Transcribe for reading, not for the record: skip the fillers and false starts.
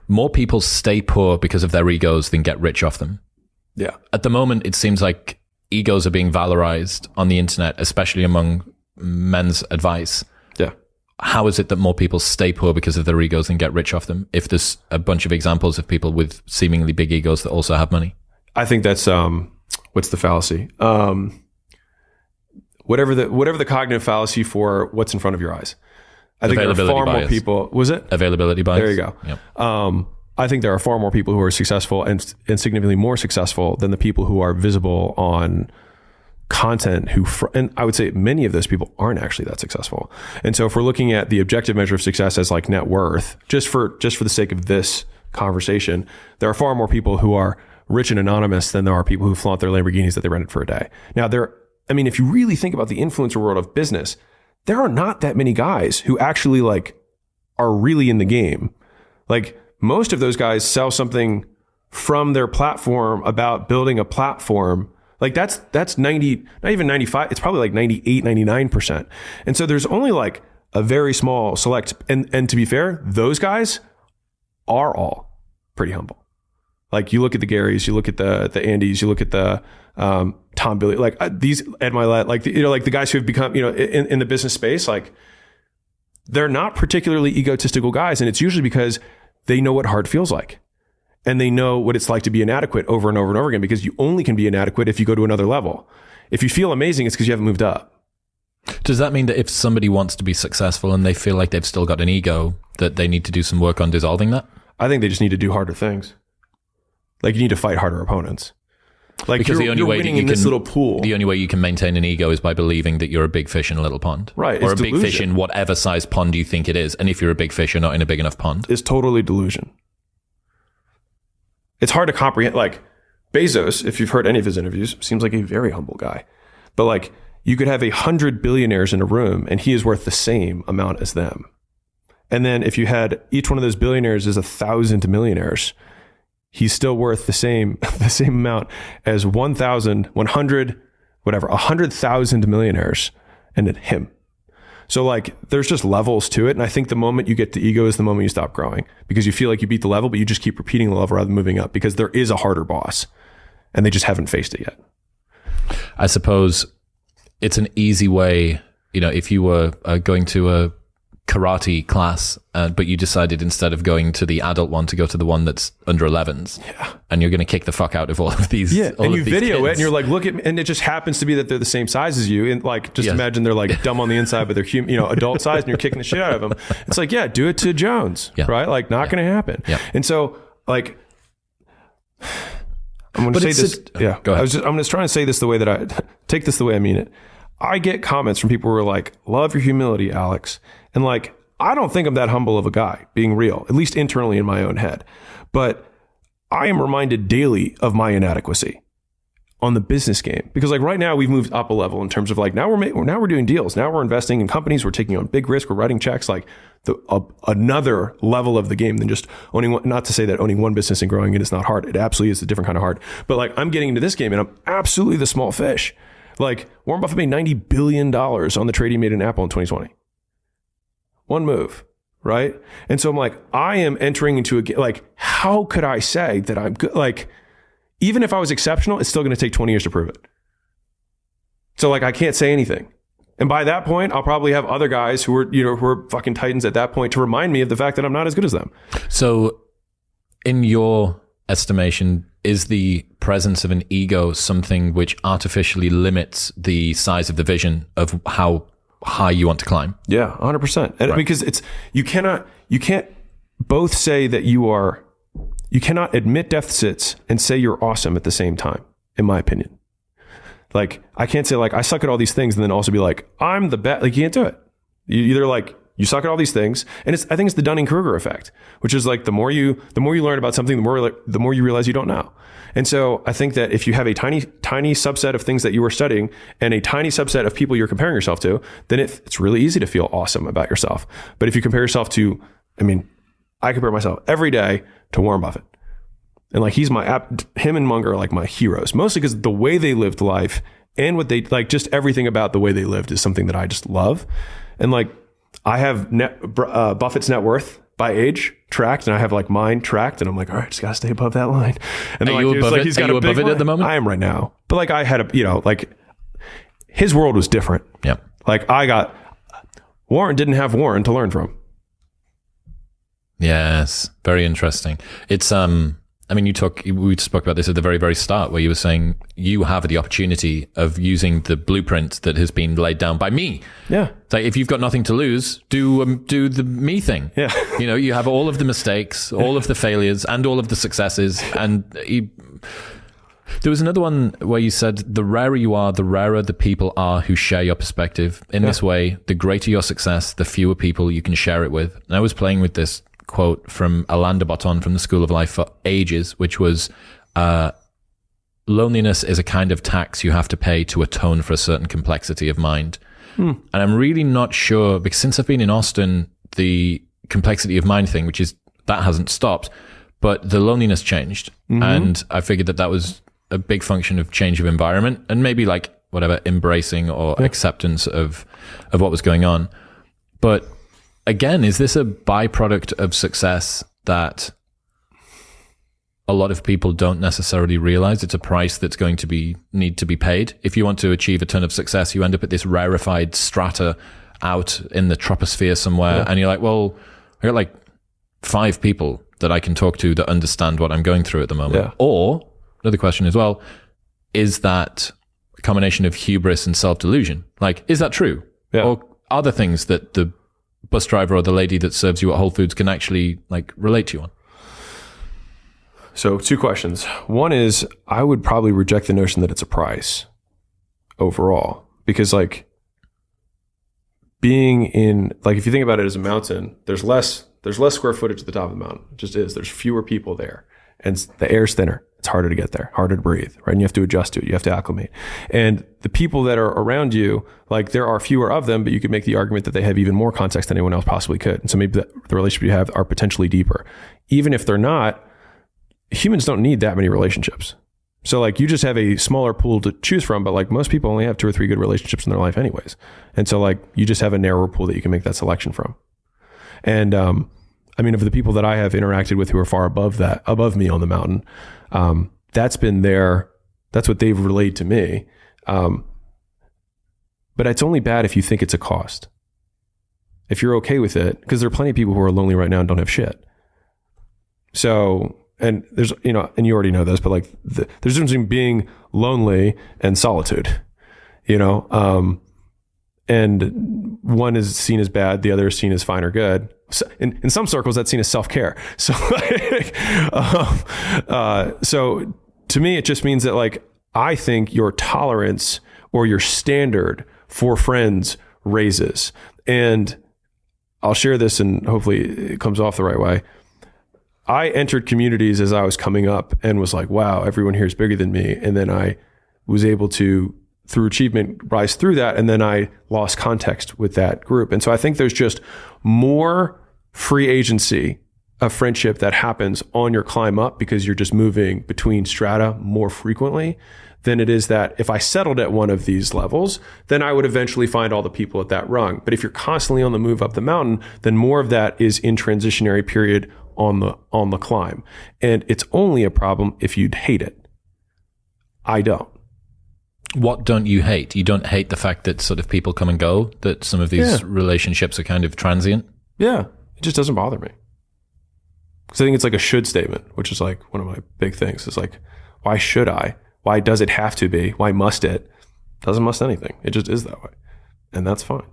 more people stay poor because of their egos than get rich off them. Yeah. At the moment, it seems like egos are being valorized on the internet, especially among men's advice. Yeah. How is it that more people stay poor because of their egos than get rich off them, if there's a bunch of examples of people with seemingly big egos that also have money? I think that's, what's the fallacy? Whatever the cognitive fallacy for what's in front of your eyes. I think there are far more people. Was it? Availability bias. There you go. Yep. I think there are far more people who are successful and significantly more successful than the people who are visible on content and I would say many of those people aren't actually that successful. And so if we're looking at the objective measure of success as like net worth, just for the sake of this conversation, there are far more people who are rich and anonymous than there are people who flaunt their Lamborghinis that they rented for a day. Now if you really think about the influencer world of business, there are not that many guys who actually like are really in the game. Like most of those guys sell something from their platform about building a platform. Like that's 90, not even 95. It's probably like 98, 99%. And so there's only like a very small select. And to be fair, those guys are all pretty humble. Like you look at the Garys, you look at the Andys, you look at the Tom Billy, like these Ed Milet, like like the guys who have become in the business space, like they're not particularly egotistical guys, and it's usually because they know what hard feels like, and they know what it's like to be inadequate over and over and over again. Because you only can be inadequate if you go to another level. If you feel amazing, it's because you haven't moved up. Does that mean that if somebody wants to be successful and they feel like they've still got an ego, that they need to do some work on dissolving that? I think they just need to do harder things. Like you need to fight harder opponents. Like because the only way that you this little pool. The only way you can maintain an ego is by believing that you're a big fish in a little pond. Right. Or a big fish in whatever size pond you think it is. And if you're a big fish, you're not in a big enough pond. It's totally delusion. It's hard to comprehend. Like Bezos, if you've heard any of his interviews, seems like a very humble guy. But like you could have 100 billionaires in a room and he is worth the same amount as them. And then if you had each one of those billionaires is 1,000 millionaires, he's still worth the same amount as 100,000 millionaires and then him. So like there's just levels to it. And I think the moment you get to ego is the moment you stop growing, because you feel like you beat the level, but you just keep repeating the level rather than moving up, because there is a harder boss and they just haven't faced it yet. I suppose it's an easy way, if you were going to a karate class, but you decided instead of going to the adult one to go to the one that's under 11s, and you're going to kick the fuck out of all of these. Yeah, and you video it, and you're like, look at me, and it just happens to be that they're the same size as you, and like, just imagine they're like dumb on the inside, but they're adult size, and you're kicking the shit out of them. It's like, yeah, do it to Jones, right? Like, not going to happen. Yeah. And so, like, I'm going to say this. Go ahead. I'm just trying to say this the way that I take this the way I mean it. I get comments from people who are like, love your humility, Alex. And like, I don't think I'm that humble of a guy, being real, at least internally in my own head. But I am reminded daily of my inadequacy on the business game. Because like right now we've moved up a level in terms of like, now we're doing deals. Now we're investing in companies. We're taking on big risk. We're writing checks, like another level of the game than just owning one. Not to say that owning one business and growing it is not hard. It absolutely is a different kind of hard. But like I'm getting into this game and I'm absolutely the small fish. Like Warren Buffett made $90 billion on the trade he made in Apple in 2020. One move, right? And so I'm like, I am entering into a game. Like, how could I say that I'm good? Like, even if I was exceptional, it's still going to take 20 years to prove it. So like, I can't say anything. And by that point, I'll probably have other guys who are fucking titans at that point to remind me of the fact that I'm not as good as them. So in your estimation, is the presence of an ego something which artificially limits the size of the vision of how high you want to climb? Yeah, 100%. And because you can't both say that you cannot admit deficits and say you're awesome at the same time, in my opinion. Like, I can't say like, I suck at all these things and then also be like, I'm the best. Like, you can't do it. You either like, you suck at all these things. And I think it's the Dunning-Kruger effect, which is like, the more you learn about something, the more you realize you don't know. And so I think that if you have a tiny subset of things that you are studying and a tiny subset of people you're comparing yourself to, then it's really easy to feel awesome about yourself. But if you compare yourself to, I compare myself every day to Warren Buffett. And like, him and Munger are like my heroes, mostly because the way they lived life and what they like, just everything about the way they lived is something that I just love. And like, I have Buffett's net worth by age tracked, and I have like mine tracked, and I'm like, all right, just gotta stay above that line. And are you above it? He's got a big line at the moment? I am right now, but like I had like his world was different. Yeah, like Warren didn't have Warren to learn from. Yes, very interesting. It's I mean, we spoke about this at the very, very start, where you were saying you have the opportunity of using the blueprint that has been laid down by me. Yeah. It's like, if you've got nothing to lose, do the me thing. Yeah. You have all of the mistakes, all of the failures, and all of the successes. And there was another one where you said, the rarer you are, the rarer the people are who share your perspective. In this way, the greater your success, the fewer people you can share it with. And I was playing with this quote from Alain de Botton from the School of Life for ages, which was, loneliness is a kind of tax you have to pay to atone for a certain complexity of mind. And I'm really not sure, because since I've been in Austin, the complexity of mind thing, that hasn't stopped, but the loneliness changed. And I figured that was a big function of change of environment, and maybe like whatever, embracing or acceptance of what was going on. But again, is this a byproduct of success that a lot of people don't necessarily realize? It's a price that's going to need to be paid. If you want to achieve a ton of success, you end up at this rarefied strata out in the troposphere somewhere. And you're like, well, I got like 5 people that I can talk to that understand what I'm going through at the moment. Yeah. Or another question as well, is that a combination of hubris and self-delusion? Like, is that true? Yeah. Or are there things that the bus driver or the lady that serves you at Whole Foods can actually like relate to you on? So 2 questions. One is, I would probably reject the notion that it's a price overall, because like being in, like, if you think about it as a mountain, there's less square footage at the top of the mountain. It just is. There's fewer people there, and the air's thinner. It's harder to get there, harder to breathe, right? And you have to adjust to it. You have to acclimate. And the people that are around you, like, there are fewer of them, but you could make the argument that they have even more context than anyone else possibly could. And so maybe the relationship you have are potentially deeper. Even if they're not, humans don't need that many relationships. So like, you just have a smaller pool to choose from, but like most people only have 2 or 3 good relationships in their life anyways. And so like, you just have a narrower pool that you can make that selection from. And, I mean, of the people that I have interacted with who are far above me on the mountain, that's what they've relayed to me. But it's only bad if you think it's a cost. If you're okay with it, because there are plenty of people who are lonely right now and don't have shit. So, and there's, and you already know this, but like there's a difference between being lonely and solitude, and one is seen as bad, the other is seen as fine or good. So in some circles, that's seen as self-care. So, so to me, it just means that like, I think your tolerance or your standard for friends raises. And I'll share this, and hopefully it comes off the right way. I entered communities as I was coming up and was like, wow, everyone here is bigger than me. And then I was able to, through achievement, rise through that. And then I lost context with that group. And so I think there's just more free agency of friendship that happens on your climb up, because you're just moving between strata more frequently, than it is that if I settled at one of these levels, then I would eventually find all the people at that rung. But if you're constantly on the move up the mountain, then more of that is in transitionary period on the climb. And it's only a problem if you'd hate it. I don't. What don't you hate? You don't hate the fact that sort of people come and go, that some of these relationships are kind of transient? Yeah, it just doesn't bother me. Because I think it's like a should statement, which is like one of my big things. It's like, why should I? Why does it have to be? Why must it? Doesn't must anything. It just is that way. And that's fine.